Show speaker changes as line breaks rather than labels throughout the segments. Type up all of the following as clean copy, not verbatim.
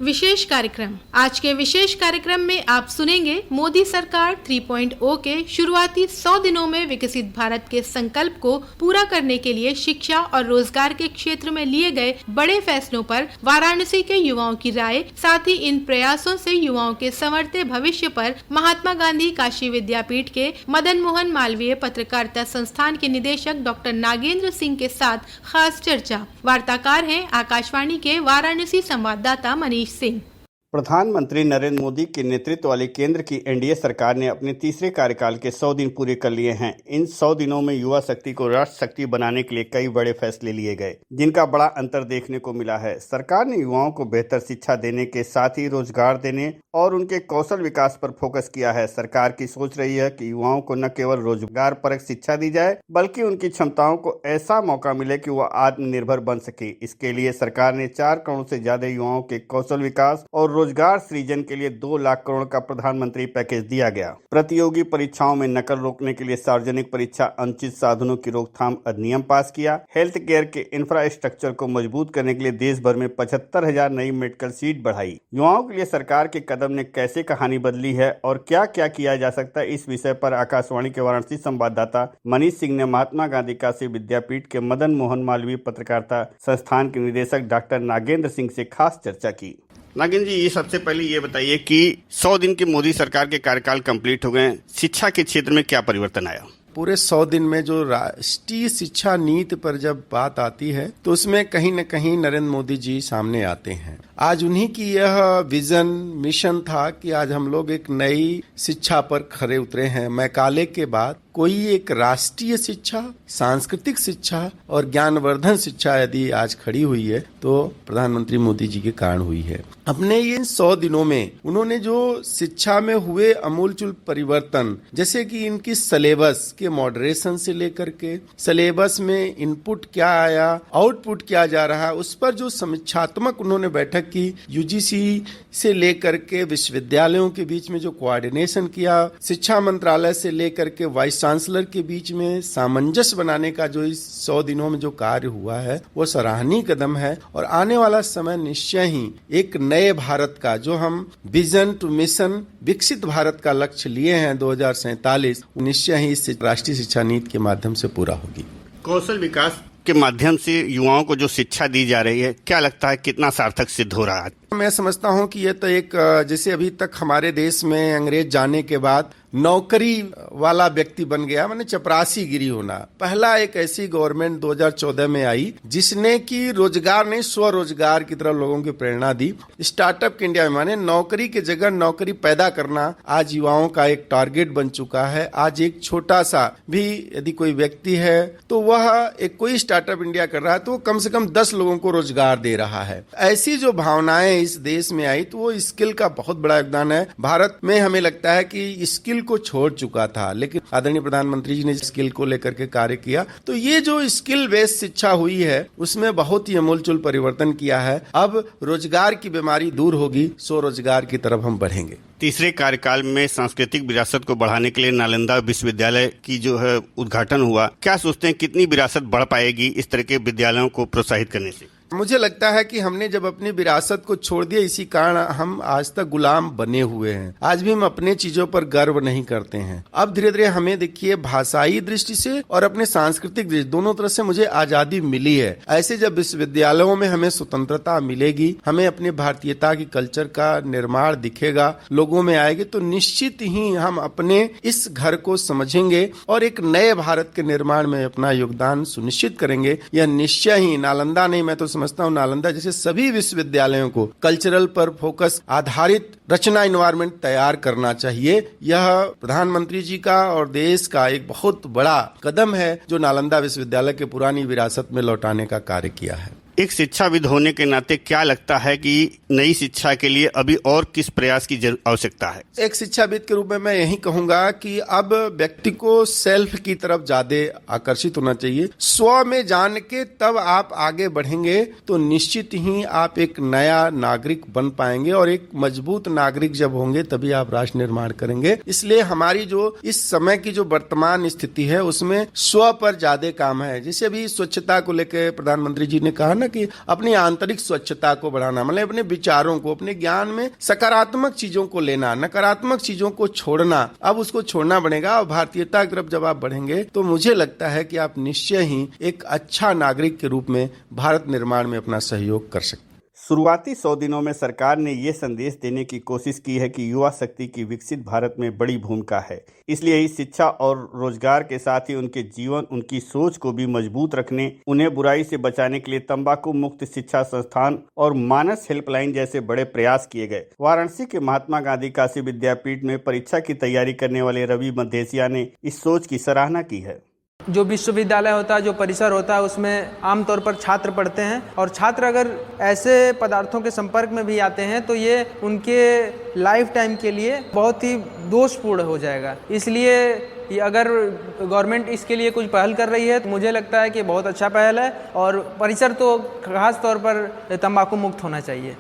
विशेष कार्यक्रम। आज के विशेष कार्यक्रम में आप सुनेंगे मोदी सरकार 3.0 के शुरुआती 100 दिनों में विकसित भारत के संकल्प को पूरा करने के लिए शिक्षा और रोजगार के क्षेत्र में लिए गए बड़े फैसलों पर वाराणसी के युवाओं की राय, साथ ही इन प्रयासों से युवाओं के संवरते भविष्य पर महात्मा गांधी काशी विद्यापीठ के मदन मोहन मालवीय पत्रकारिता संस्थान के निदेशक डॉक्टर नागेंद्र सिंह के साथ खास चर्चा। वार्ताकार हैं आकाशवाणी के वाराणसी संवाददाता मनीष सिंह।
प्रधानमंत्री नरेंद्र मोदी के नेतृत्व वाली केंद्र की एनडीए सरकार ने अपने तीसरे कार्यकाल के 100 दिन पूरे कर लिए हैं। इन 100 दिनों में युवा शक्ति को राष्ट्र शक्ति बनाने के लिए कई बड़े फैसले लिए गए, जिनका बड़ा अंतर देखने को मिला है। सरकार ने युवाओं को बेहतर शिक्षा देने के साथ ही रोजगार देने और उनके कौशल विकास पर फोकस किया है। सरकार की सोच रही है कि युवाओं को न केवल रोजगार परक शिक्षा दी जाए, बल्कि उनकी क्षमताओं को ऐसा मौका मिले कि वह आत्मनिर्भर बन सके। इसके लिए सरकार ने 4 करोड़ से ज्यादा युवाओं के कौशल विकास और रोजगार सृजन के लिए 2 लाख करोड़ का प्रधानमंत्री पैकेज दिया गया। प्रतियोगी परीक्षाओं में नकल रोकने के लिए सार्वजनिक परीक्षा अनुचित साधनों की रोकथाम अधिनियम पास किया। हेल्थ केयर के इंफ्रास्ट्रक्चर को मजबूत करने के लिए देश भर में 75,000 नई मेडिकल सीट बढ़ाई। युवाओं के लिए सरकार के कदम ने कैसे कहानी बदली है और क्या क्या किया जा सकता है, इस विषय पर आकाशवाणी के वाराणसी संवाददाता मनीष सिंह ने महात्मा गांधी काशी विद्यापीठ के मदन मोहन मालवीय पत्रकारिता संस्थान के निदेशक डॉक्टर नागेंद्र सिंह से खास चर्चा की। नागेंद्र जी, ये सबसे पहले ये बताइए कि 100 दिन के मोदी सरकार के कार्यकाल कंप्लीट हो गए, शिक्षा के क्षेत्र में क्या परिवर्तन आया?
पूरे 100 दिन में जो राष्ट्रीय शिक्षा नीति पर जब बात आती है तो उसमें कहीं न कहीं नरेंद्र मोदी जी सामने आते हैं। आज उन्हीं की यह विजन मिशन था कि आज हम लोग एक नई शिक्षा पर खरे उतरे हैं। मैकाले के बाद कोई एक राष्ट्रीय शिक्षा, सांस्कृतिक शिक्षा और ज्ञानवर्धन शिक्षा यदि आज खड़ी हुई है तो प्रधानमंत्री मोदी जी के कारण हुई है। अपने ये 100 दिनों में उन्होंने जो शिक्षा में हुए अमूलचूल परिवर्तन, जैसे कि इनकी सिलेबस के मॉडरेशन से लेकर के सिलेबस में इनपुट क्या आया, आउटपुट क्या जा रहा है, उस पर जो समीक्षात्मक उन्होंने बैठक की, यूजीसी से लेकर के विश्वविद्यालयों के बीच में जो कोऑर्डिनेशन किया, शिक्षा मंत्रालय से लेकर के वाइस चांसलर के बीच में सामंजस्य बनाने का जो इस 100 दिनों में जो कार्य हुआ है वो सराहनीय कदम है। और आने वाला समय निश्चय ही एक नए भारत का, जो हम विजन टू मिशन विकसित भारत का लक्ष्य लिए हैं 2047, निश्चय ही इस राष्ट्रीय शिक्षा नीति के माध्यम से पूरा होगी।
कौशल विकास के माध्यम से युवाओं को जो शिक्षा दी जा रही है, क्या लगता है कितना सार्थक सिद्ध हो रहा है?
मैं समझता हूं कि ये तो एक, जैसे अभी तक हमारे देश में अंग्रेज जाने के बाद नौकरी वाला व्यक्ति बन गया, माने चपरासी गिरी होना। पहला एक ऐसी गवर्नमेंट 2014 में आई जिसने की रोजगार नहीं स्वरोजगार की तरफ लोगों की प्रेरणा दी। स्टार्टअप इंडिया में माने नौकरी की जगह नौकरी पैदा करना आज युवाओं का एक टारगेट बन चुका है। आज एक छोटा सा भी यदि कोई व्यक्ति है तो वह एक कोई स्टार्टअप इंडिया कर रहा है तो वो कम से कम 10 लोगों को रोजगार दे रहा है। ऐसी जो भावनाएं इस देश में आई तो वो स्किल का बहुत बड़ा योगदान है। भारत में हमें लगता है कि स्किल को छोड़ चुका था, लेकिन आदरणीय प्रधानमंत्री जी ने स्किल को लेकर के कार्य किया। तो ये जो स्किल बेस्ड शिक्षा हुई है उसमें बहुत ही अमूलचूल परिवर्तन किया है। अब रोजगार की बीमारी दूर होगी, स्वरोजगार की तरफ हम बढ़ेंगे।
तीसरे कार्यकाल में सांस्कृतिक विरासत को बढ़ाने के लिए नालंदा विश्वविद्यालय की जो है उद्घाटन हुआ, क्या सोचते हैं कितनी विरासत बढ़ पाएगी इस तरह के विद्यालयों को प्रोत्साहित करने से?
मुझे लगता है कि हमने जब अपनी विरासत को छोड़ दिया, इसी कारण हम आज तक गुलाम बने हुए हैं। आज भी हम अपने चीजों पर गर्व नहीं करते हैं। अब धीरे धीरे हमें देखिए भाषाई दृष्टि से और अपने सांस्कृतिक दृष्टि दोनों तरह से मुझे आजादी मिली है। ऐसे जब विश्वविद्यालयों में हमें स्वतंत्रता मिलेगी, हमें अपनी भारतीयता की कल्चर का निर्माण दिखेगा, लोगों में आएगी, तो निश्चित ही हम अपने इस घर को समझेंगे और एक नए भारत के निर्माण में अपना योगदान सुनिश्चित करेंगे। यह निश्चय ही नालंदा नहीं, मैं तो समझता हूँ नालंदा जैसे सभी विश्वविद्यालयों को कल्चरल पर फोकस आधारित रचना एनवायरनमेंट तैयार करना चाहिए। यह प्रधानमंत्री जी का और देश का एक बहुत बड़ा कदम है जो नालंदा विश्वविद्यालय के पुरानी विरासत में लौटाने का कार्य किया है।
एक शिक्षाविद होने के नाते क्या लगता है कि नई शिक्षा के लिए अभी और किस प्रयास की आवश्यकता है?
एक शिक्षाविद के रूप में मैं यही कहूंगा कि अब व्यक्ति को सेल्फ की तरफ ज्यादा आकर्षित होना चाहिए। स्व में जान के तब आप आगे बढ़ेंगे तो निश्चित ही आप एक नया नागरिक बन पाएंगे और एक मजबूत नागरिक जब होंगे तभी आप राष्ट्र निर्माण करेंगे। इसलिए हमारी जो इस समय की जो वर्तमान स्थिति है उसमें स्व पर ज्यादा काम है। जैसे अभी स्वच्छता को लेकर प्रधानमंत्री जी ने कहा ना कि अपनी आंतरिक स्वच्छता को बढ़ाना, मतलब अपने विचारों को, अपने ज्ञान में सकारात्मक चीजों को लेना, नकारात्मक चीजों को छोड़ना। अब उसको छोड़ना पड़ेगा और भारतीयता की तरफ जब आप बढ़ेंगे तो मुझे लगता है कि आप निश्चय ही एक अच्छा नागरिक के रूप में भारत निर्माण में अपना सहयोग कर सकते हैं।
शुरुआती 100 दिनों में सरकार ने ये संदेश देने की कोशिश की है कि युवा शक्ति की विकसित भारत में बड़ी भूमिका है। इसलिए ही शिक्षा और रोजगार के साथ ही उनके जीवन, उनकी सोच को भी मजबूत रखने, उन्हें बुराई से बचाने के लिए तंबाकू मुक्त शिक्षा संस्थान और मानस हेल्पलाइन जैसे बड़े प्रयास किए गए। वाराणसी के महात्मा गांधी काशी विद्यापीठ में परीक्षा की तैयारी करने वाले रवि मधेसिया ने इस सोच की सराहना की है।
जो विश्वविद्यालय होता है, जो परिसर होता है, उसमें आमतौर पर छात्र पढ़ते हैं और छात्र अगर ऐसे पदार्थों के संपर्क में भी आते हैं तो ये उनके लाइफ टाइम के लिए बहुत ही दोषपूर्ण हो जाएगा। इसलिए ये अगर गवर्नमेंट इसके लिए कुछ पहल कर रही है तो मुझे लगता है कि बहुत अच्छा पहल है और परिसर तो खास तौर पर तंबाकू मुक्त होना चाहिए।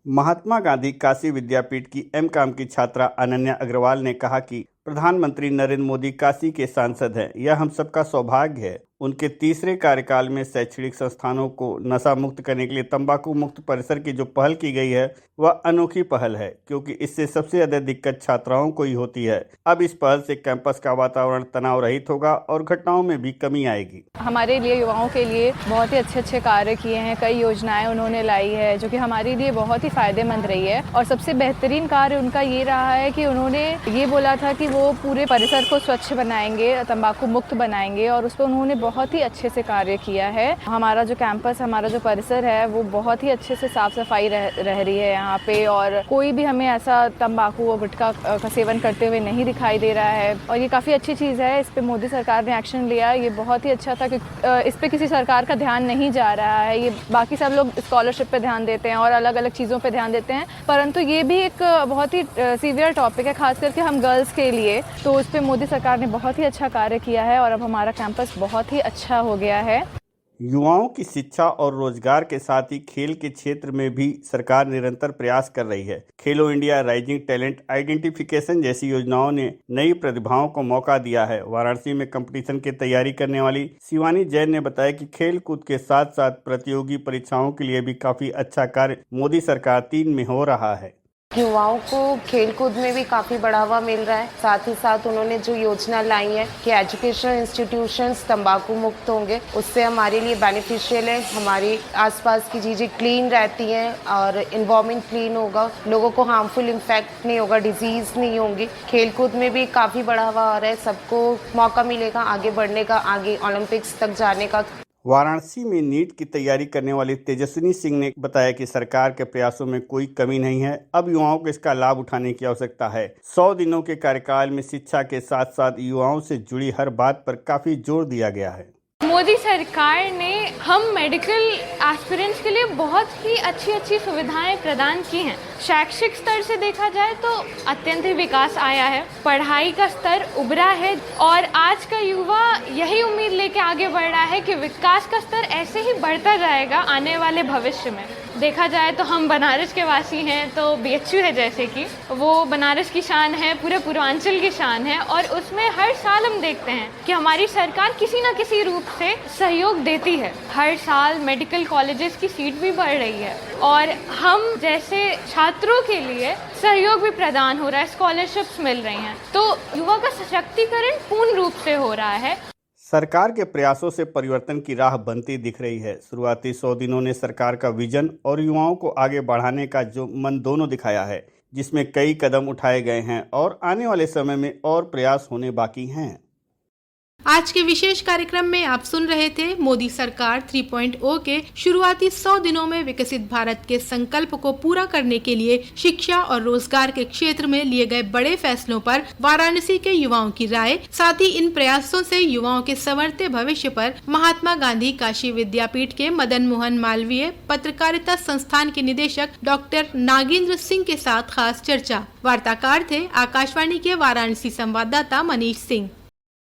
महात्मा गांधी काशी विद्यापीठ की एम.कॉम की छात्रा अनन्या अग्रवाल ने कहा कि प्रधानमंत्री नरेंद्र मोदी काशी के सांसद हैं। यह हम सबका सौभाग्य है। उनके तीसरे कार्यकाल में शैक्षणिक संस्थानों को नशा मुक्त करने के लिए तंबाकू मुक्त परिसर की जो पहल की गई है वह अनोखी पहल है, क्योंकि इससे सबसे ज्यादा दिक्कत छात्राओं को ही होती है। अब इस पहल से कैंपस का वातावरण तनाव रहित होगा और घटनाओं में भी कमी आएगी।
हमारे लिए, युवाओं के लिए बहुत ही अच्छे कार्य किए हैं। कई योजनाएं उन्होंने लाई है जो कि हमारे लिए बहुत ही फायदेमंद रही है और सबसे बेहतरीन कार्य उनका ये रहा है कि उन्होंने ये बोला था कि वो पूरे परिसर को स्वच्छ बनाएंगे, तंबाकू मुक्त बनाएंगे और उस पर उन्होंने बहुत ही अच्छे से कार्य किया है। हमारा जो कैंपस, हमारा जो परिसर है वो बहुत ही अच्छे से साफ सफाई रह रही है यहाँ पे और कोई भी हमें ऐसा तंबाकू और गुटखा का सेवन करते हुए नहीं दिखाई दे रहा है और ये काफ़ी अच्छी चीज़ है। इस पे मोदी सरकार ने एक्शन लिया, ये बहुत ही अच्छा था कि इस पे किसी सरकार का ध्यान नहीं जा रहा है। ये बाकी सब लोग स्कॉलरशिप पे ध्यान देते हैं और अलग अलग चीज़ों पे ध्यान देते हैं, परंतु ये भी एक बहुत ही सीवियर टॉपिक है, खास करके हम गर्ल्स के लिए। तो उस पे मोदी सरकार ने बहुत ही अच्छा कार्य किया है और अब हमारा कैंपस बहुत ही अच्छा हो गया है।
युवाओं की शिक्षा और रोजगार के साथ ही खेल के क्षेत्र में भी सरकार निरंतर प्रयास कर रही है। खेलो इंडिया, राइजिंग टैलेंट आइडेंटिफिकेशन जैसी योजनाओं ने नई प्रतिभाओं को मौका दिया है। वाराणसी में कंपटीशन की तैयारी करने वाली शिवानी जैन ने बताया कि खेल कूद के साथ साथ प्रतियोगी परीक्षाओं के लिए भी काफी अच्छा कार्य मोदी सरकार 3 में हो रहा है।
युवाओं को खेलकूद में भी काफ़ी बढ़ावा मिल रहा है। साथ ही साथ उन्होंने जो योजना लाई है कि एजुकेशनल इंस्टीट्यूशंस तंबाकू मुक्त होंगे, उससे हमारे लिए बेनिफिशियल है। हमारी आसपास की चीज़ें क्लीन रहती हैं और इन्वायरमेंट क्लीन होगा, लोगों को हार्मफुल इम्पैक्ट नहीं होगा, डिजीज़ नहीं होंगी। खेलकूद में भी काफ़ी बढ़ावा आ रहा है, सबको मौका मिलेगा आगे बढ़ने का, आगे ओलंपिक्स तक जाने का।
वाराणसी में नीट की तैयारी करने वाली तेजस्विनी सिंह ने बताया कि सरकार के प्रयासों में कोई कमी नहीं है। अब युवाओं को इसका लाभ उठाने की आवश्यकता है। 100 दिनों के कार्यकाल में शिक्षा के साथ साथ युवाओं से जुड़ी हर बात पर काफी जोर दिया गया है।
मोदी सरकार ने हम मेडिकल एस्पिरेंट्स के लिए बहुत ही अच्छी सुविधाएं प्रदान की हैं। शैक्षिक स्तर से देखा जाए तो अत्यंत ही विकास आया है, पढ़ाई का स्तर उभरा है और आज का युवा यही उम्मीद लेके आगे बढ़ रहा है कि विकास का स्तर ऐसे ही बढ़ता जाएगा आने वाले भविष्य में। देखा जाए तो हम बनारस के वासी हैं, तो BHU है जैसे कि वो बनारस की शान है, पूरे पूर्वांचल की शान है और उसमें हर साल हम देखते हैं कि हमारी सरकार किसी न किसी रूप से सहयोग देती है। हर साल मेडिकल कॉलेजेस की सीट भी बढ़ रही है और हम जैसे छात्रों के लिए सहयोग भी प्रदान हो रहा है, स्कॉलरशिप्स मिल रही हैं, तो युवा का सशक्तिकरण पूर्ण रूप से हो रहा है।
सरकार के प्रयासों से परिवर्तन की राह बनती दिख रही है। शुरुआती 100 दिनों ने सरकार का विजन और युवाओं को आगे बढ़ाने का जो मन दोनों दिखाया है, जिसमें कई कदम उठाए गए हैं और आने वाले समय में और प्रयास होने बाकी हैं।
आज के विशेष कार्यक्रम में आप सुन रहे थे मोदी सरकार 3.0 के शुरुआती 100 दिनों में विकसित भारत के संकल्प को पूरा करने के लिए शिक्षा और रोजगार के क्षेत्र में लिए गए बड़े फैसलों पर वाराणसी के युवाओं की राय। साथ ही इन प्रयासों से युवाओं के संवरते भविष्य पर महात्मा गांधी काशी विद्यापीठ के मदन मोहन मालवीय पत्रकारिता संस्थान के निदेशक डॉक्टर नागेंद्र सिंह के साथ खास चर्चा। वार्ताकार थे आकाशवाणी के वाराणसी संवाददाता मनीष सिंह।